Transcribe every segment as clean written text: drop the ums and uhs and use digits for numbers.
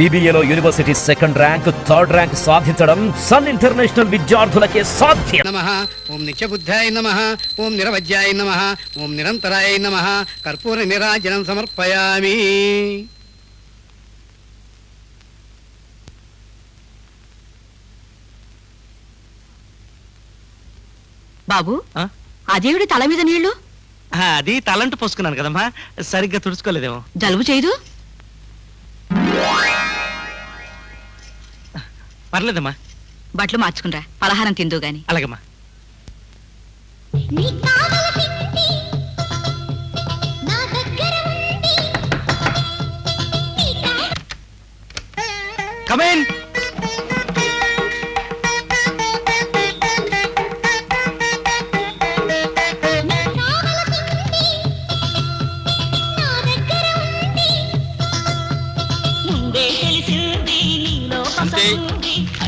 BBAలో university second rank, third rank సాధించడం sun international విద్యార్థులకే సాధ్యం. నమః ఓం నిత్యబుద్ధాయ నమః ఓం నిరవజ్యాయ నమః ఓం నిరంతరాయ నమః కర్పూర నిరాజనం సమర్పయామి. బాబు, అదేవిడి తల మీద నీళ్లు? అది తలంటు పోసుకున్నాను కదమ్మా, సరిగ్గా తుడుచుకోలేదేమో. జలుబు చేయదు? పర్లేదమ్మా. బట్టలు మార్చుకునిరా, పలహారం తిందు గాని. అలాగమ్మా. కమేన్.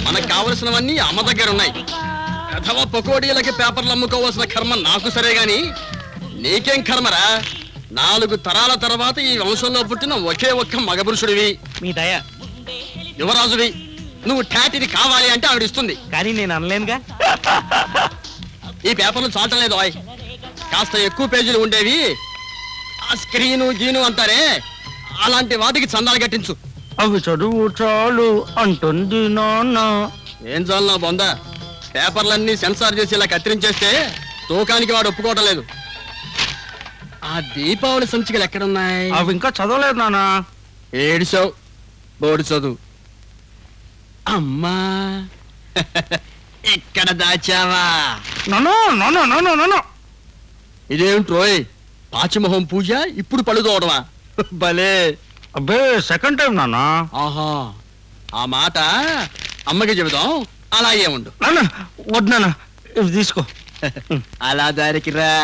మనకు కావలసినవన్నీ అమ్మ దగ్గర ఉన్నాయి. అథవా పకోడీలకి పేపర్లు అమ్ముకోవాల్సిన కర్మ నాకు సరే గాని నీకేం కర్మరా? 4 తరాల తర్వాత ఈ వంశంలో పుట్టిన ఒకే ఒక్క మగపురుషుడివి. మీ దయ. యువరాజువి. నువ్వు టాటిది కావాలి అంటే ఆవిడ ఇస్తుంది. కానీ నేను అనలేనుగా. ఈ పేపర్లు చాలటం లేదు. కాస్త ఎక్కువ పేజీలు ఉండేవి, ఆ స్క్రీను గీను అంటారే, అలాంటి వాటికి చందాలు కట్టించు. అవి చదువు చాలు అంటుంది నాన్న. ఏం చాలు నా బొందా? పేపర్లన్నీ సెన్సార్ చేసి ఇలా కత్తిరించేస్తే తూకానికి వాడు ఒప్పుకోవటం లేదు. ఆ దీపావళి సంచికలు ఎక్కడున్నాయి? అవి ఇంకా చదవలేదు నాన్న. ఏడిసావు, బోడి చదువు. అమ్మా ఎక్కడ దాచావా? ఇదేమిట్రోయ్, పాచిమొహం పూజ ఇప్పుడు పழுదోవడమా? భలే. అబ్బే, సెకండ్ టైం నాన్న. ఆహా, ఆ మాట అమ్మకి చెబుదాం. అలాగే ఉండు. నాన్న వద్దు నాన్న, ఇవి తీసుకో. అలా దారికి రా.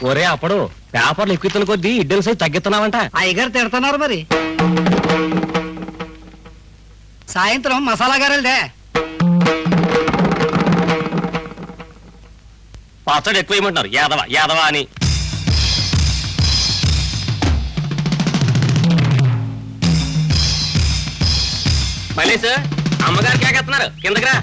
ఒరే అప్పుడు పేపర్లు ఎక్కుతున్న కొద్దీ ఇడ్డల సైజ్ తగ్గిస్తున్నావంట. అయ్యగారు తిడుతున్నారు మరి. సాయంత్రం మసాలా గారెలదే. పచ్చడి ఎక్కువ ఇవ్వమంటున్నారు, యాదవ యాదవ అని. మళ్ళీ సార్ అమ్మగారు కేకేస్తున్నారు, కిందకి రా.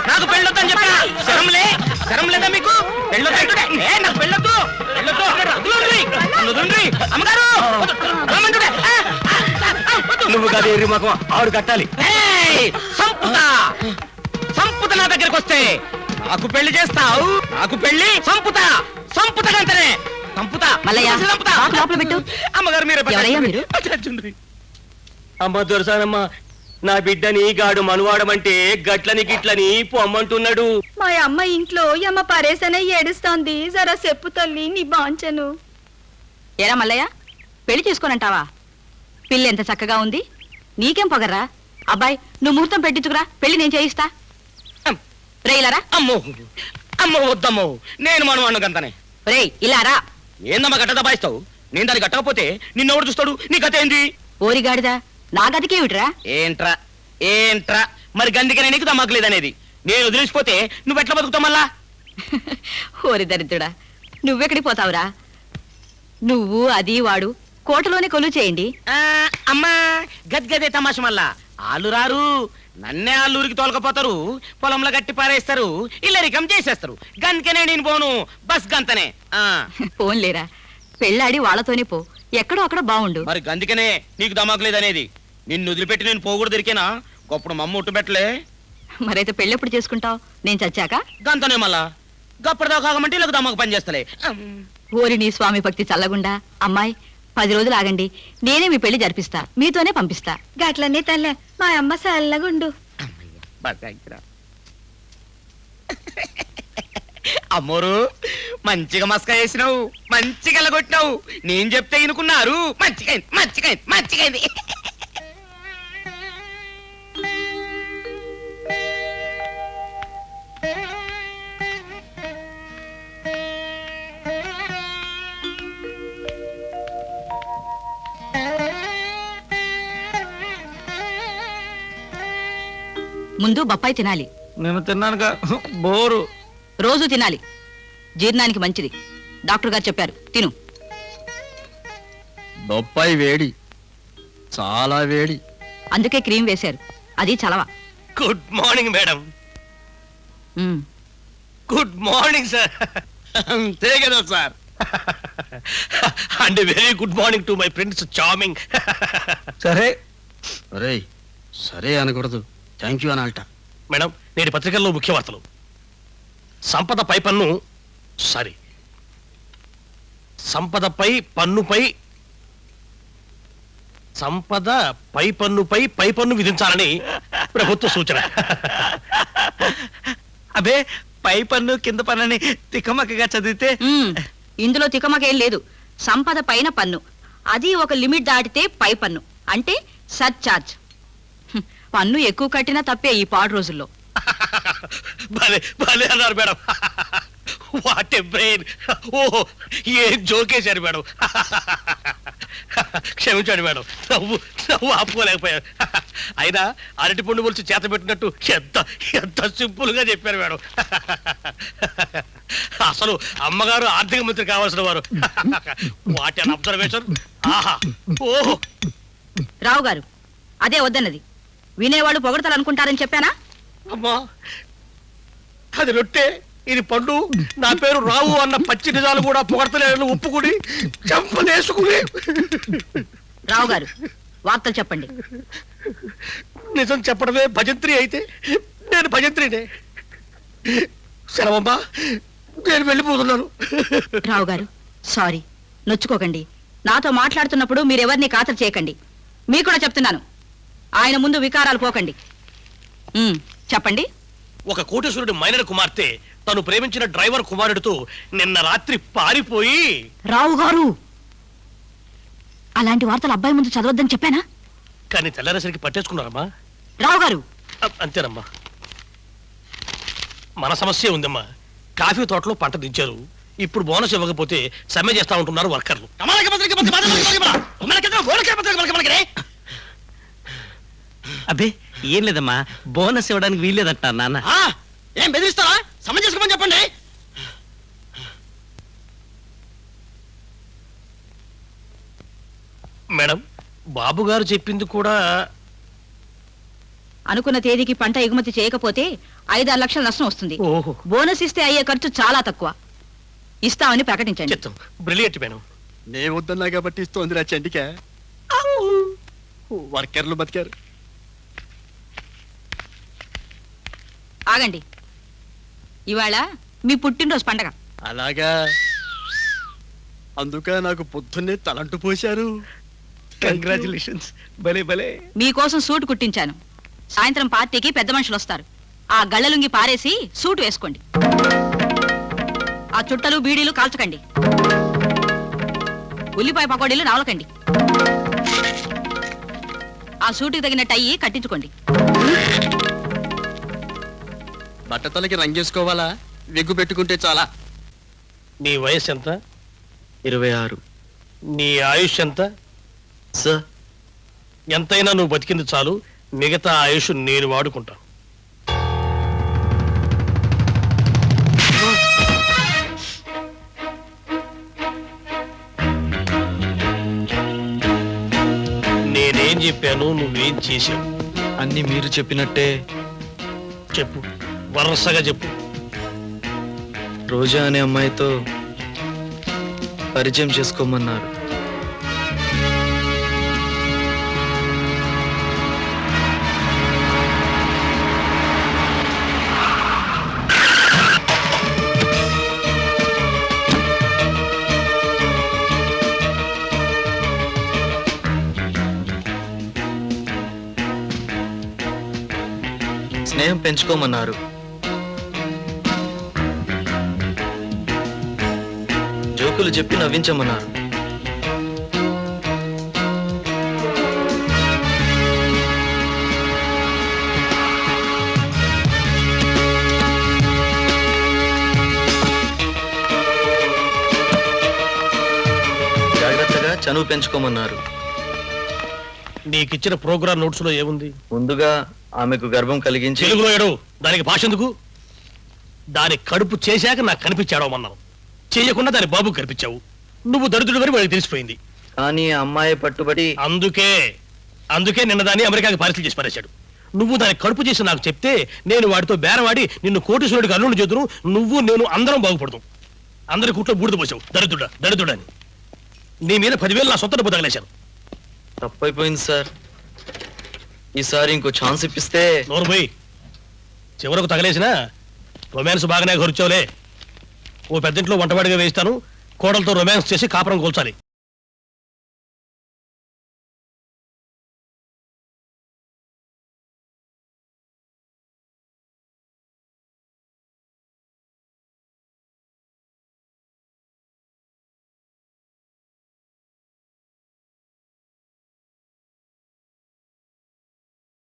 నాకు పెళ్ళొద్దని చెప్పా. శరం లేదా మీకు? నువ్వు కాదు ఎర్రి మాకు ఆవిడ కట్టాలి. సంపుత నా దగ్గరకు వస్తే నాకు పెళ్లి చేస్తావు. నాకు పెళ్లి సంపుతా సంపుతగంతనే సంపుతా. లోపల పెట్టు. అమ్మగారు మీరే ఎవరయ్యా మీరు? అమ్మ దొరసానమ్మ, నా బిడ్డని గాడు మనువాడమంటే గట్లని గిట్లని పొమ్మంటున్నాడు. మా అమ్మ ఇంట్లో యమ్మ పరేసనే ఏడుస్తోంది. జరా చెప్పు తల్లి నీ బాంచను. ఏరా మల్లయ్య, పెళ్లి చేసుకోనంటావా? పిల్లి ఎంత చక్కగా ఉంది, నీకేం పొగర్రా? అబ్బాయి, నువ్వు ముహూర్తం పెట్టించుకురా, పెళ్లి నేను చేయిస్తా. రే ఇలారా. అమ్మో అమ్మో వద్దమ్మో, నేను మనవాణ్ణు గంతనే. రే ఇలారా. ఏందమ్మా గట్ట దబాయిస్తావు? నేను దాన్ని కట్టకపోతే నిన్నెవడు చూస్తాడు? నీ గత ఏంది? ఓరిగాడిదా, నా గదికేమిట్రా? ఏంట్రా ఏంట్రా మరి గందికనే నీకు దమ్మకలేదనేది. నేను వదిలేసిపోతే నువ్వెట్లా బతుకుతావు మళ్ళా? ఓరి దరిద్రుడా, నువ్వెక్కడికి పోతావురా? నువ్వు అది వాడు కోటలోనే కొలువు చేయండి. అమ్మా గద్గదే తమాష మళ్ళా. ఆళ్ళు రారు, నన్నే ఆళ్ళూరికి తోలకపోతారు, పొలంలో గట్టి పారేస్తారు, ఇల్లరికం చేసేస్తారు. గంతకనే నేను పోను, బస్ గంతనే. పోన్లేరా, పెళ్ళాడి వాళ్ళతోనే పో, ఎక్కడో అక్కడ బాగుండు. మరి గందికనే నీకు దమాకులేదనేది. నిన్ను వదిలిపెట్టి నేను పోకూడదు దొరికేనా? గప్పుడు మమ్మ ఉట్టు పెట్టలే. మరైతే పెళ్ళెప్పుడు చేసుకుంటావు? నేను చచ్చాక? గంతనే మళ్ళా. గప్పటిదాకా కాగమంటే ఇలా దమాకు పని చేస్తలే. ఓరి నీ స్వామి భక్తి చల్లగుండా. అమ్మాయి, 10 రోజులు ఆగండి, నేనే మీ పెళ్లి జరిపిస్తా, మీతోనే పంపిస్తా. గట్లనే తల్లే, మా అమ్మ చల్లగుండు. అమ్మోరు మంచిగా మస్కా వేసినావు, మంచిగా ఎలగొట్టినావు. నేను చెప్తే ఇనుకున్నారు. మంచిగైంది, మంచిగైంది, మంచిగైంది. ముందు బొప్పాయి తినాలి. నేను తిన్నానుగా, బోరు. రోజు తినాలి, జీర్ణానికి మంచిది. డాక్టర్ గారు చెప్పారు, తిను. బొప్పాయి వేడి, చాలా వేడి. అందుకే క్రీమ్ వేశారు, అది చలవ. Good morning madam. Um. Good morning sir. అంతే కదా sir. And very good morning to my friends charming. సరే ఒరేయ్, సరే అనకూడదు, థ్యాంక్ యూ అనాలట. మేడం, నేటి పత్రికల్లో ముఖ్య వార్తలు. సంపదపై పన్ను సారీ సంపదపై పన్నుపై సంపద పై పన్నుపై పై పన్ను విధించాలని ప్రభుత్వ సూచన. అబే, పై పన్ను కింద పన్నుని తికమకగా చదివితే ఇందులో తికమకేం లేదు. సంపద పైన పన్ను, అది ఒక లిమిట్ దాటితే పై పన్ను, అంటే సర్చార్జ్. పన్ను ఎక్కువ కట్టినా తప్పే ఈ పాడు రోజుల్లో. భలే భలే అన్నారు మేడం. What a brain. ఓహో, ఏం జోకేశారు మేడం. క్షమించండి మేడం, నవ్వు నవ్వు ఆపుకోలేకపోయారు. అయినా అరటి పండు మొలిచి చేత పెట్టినట్టు ఎంత ఎంత సింపుల్ గా చెప్పారు మేడం. అసలు అమ్మగారు ఆర్థిక మంత్రి కావాల్సిన వారు. What an observation. ఆహా, ఓహో. రావు గారు, అదే వద్దన్నది. వినేవాళ్ళు పొగడతారు అనుకుంటారని చెప్పానా? అమ్మా, అది రొట్టె, ఇది పండు. నా పేరు రావు అన్న పచ్చి నిజాలు కూడా పొగడతలేని ఒప్పుకుని చంపనేసుకుని. రావు గారు, వార్తలు చెప్పండి. నిజం చెప్పడమే భజంత్రి అయితే నేను భజంత్రినే. సెలవమ్మా, నేను వెళ్ళిపోతున్నాను. రావు గారు, సారీ, నొచ్చుకోకండి. నాతో మాట్లాడుతున్నప్పుడు మీరెవరిని ఖాతరు చేయకండి. మీకు కూడా చెప్తున్నాను, ఆయన ముందు వికారాలు పోకండి. చెప్పండి. ఒక కోటేశ్వరుడి మైనర్ కుమార్తె తను ప్రేమించిన డ్రైవర్ కుమారుడితో నిన్న రాత్రి పారిపోయి. రావు గారు, అలాంటి వార్తలు అబ్బాయి ముందు చదవద్దని చెప్పానా? కానీ తెల్లరసరికి పట్టేసుకున్నారమ్మా. రావు గారు, అంతేనమ్మా. మన సమస్య ఉందమ్మా. కాఫీ తోటలో పంట దించారు, ఇప్పుడు బోనస్ ఇవ్వకపోతే సమ్మె చేస్తా ఉంటున్నారు వర్కర్లు. అబ్బే, ఏం లేదమ్మా, బోనస్ ఇవ్వడానికి వీల్లేదంట నాన్న. ఏం బెదిరిస్తారా? సమయం చేసుకోమని చెప్పండి. మేడం, బాబు గారు చెప్పింది కూడా. అనుకున్న తేదీకి పంట ఎగుమతి చేయకపోతే 5-6 లక్షల నష్టం వస్తుంది. ఓహో, బోనస్ ఇస్తే అయ్యే ఖర్చు చాలా తక్కువ. ఇస్తామని ప్రకటించండి. చిత్తం, బ్రిలియంట్ మేడం. నే వద్దన్నా కాబట్టి ఇస్తోందిరా చండిక. వర్కర్లు బతికారు. ఆగండి, ఇవాళ మీ పుట్టినరోజు పండగ. అలాగా, అందుక నాకు పొద్దున్నే తలంటు పోశారు. కంగ్రాచులేషన్స్. భలే భలే. మీకోసం సూట్ కుట్టించాను. సాయంత్రం పార్టీకి పెద్ద మనుషులు వస్తారు. ఆ గళ్ళలుంగి పారేసి సూట్ వేసుకోండి. ఆ చుట్టలు బీడీలు కాల్చకండి. ఉల్లిపాయ పకోడీలు నవలకండి. ఆ సూటుకి తగిన టై కట్టించుకోండి. బట్టతలకి రంగేసుకోవాలా? విగ్గు పెట్టుకుంటే చాలా. నీ వయసు ఎంత? 26. నీ ఆయుష్ ఎంత? సార్, ఎంతైనా నువ్వు బతికింది చాలు, మిగతా ఆయుష్ నేను వాడుకుంటాను. నేనేం చెప్పాను, నువ్వేం చేశావు? అన్ని మీరు చెప్పినట్టే. చెప్పు, వరుసగా చెప్పు. రోజా అనే అమ్మాయితో పరిచయం చేసుకోమన్నారు. స్నేహం పెంచుకోమన్నారు. జోకులు చెప్పి నవ్వించమన్నారు. జాగ్రత్తగా చనువు పెంచుకోమన్నారు. నీకిచ్చిన ప్రోగ్రామ్ నోట్స్ లో ఏముంది? ముందుగా ఆమెకు గర్భం కలిగించి తెలుగులో ఏడు, దానికి భాష ఎందుకు? దాని కడుపు చేశాక నాకు కనిపించాడమన్నాను, చేయకుండా దాని బాబు కనిపించావు. నువ్వు దరిద్రుడు వరకు వాడికి తెలిసిపోయింది. కానీ ఆ అమ్మాయి పట్టుబడి అందుకే నిన్న దాన్ని అమెరికాకి పార్సిల్ చేసి పారేశాడు. నువ్వు దాని కడుపు చేసి నాకు చెప్తే నేను వాడితో బేరవాడి నిన్ను కోటీశ్వరుడికి అల్లుండి చేతును, నువ్వు నేను అందరం బాగుపడతాం. అందరి కుట్లో బూడిద పోసావు, దరిద్రుడని. నీ మీద 10,000 నా సొంత డబ్బు తగలేశాను. తప్పైపోయింది సార్. ఈసారి ఇంకో ఛాన్స్ ఇప్పిస్తే. నోరు పోయి, చివరకు తగలేసినా రొమాన్స్ బాగానే గొరిచావులే. ఓ పెద్దింట్లో వంటవాడిగా వేయిస్తాను, కోడలతో రొమాన్స్ చేసి కాపురం కూల్చాలి.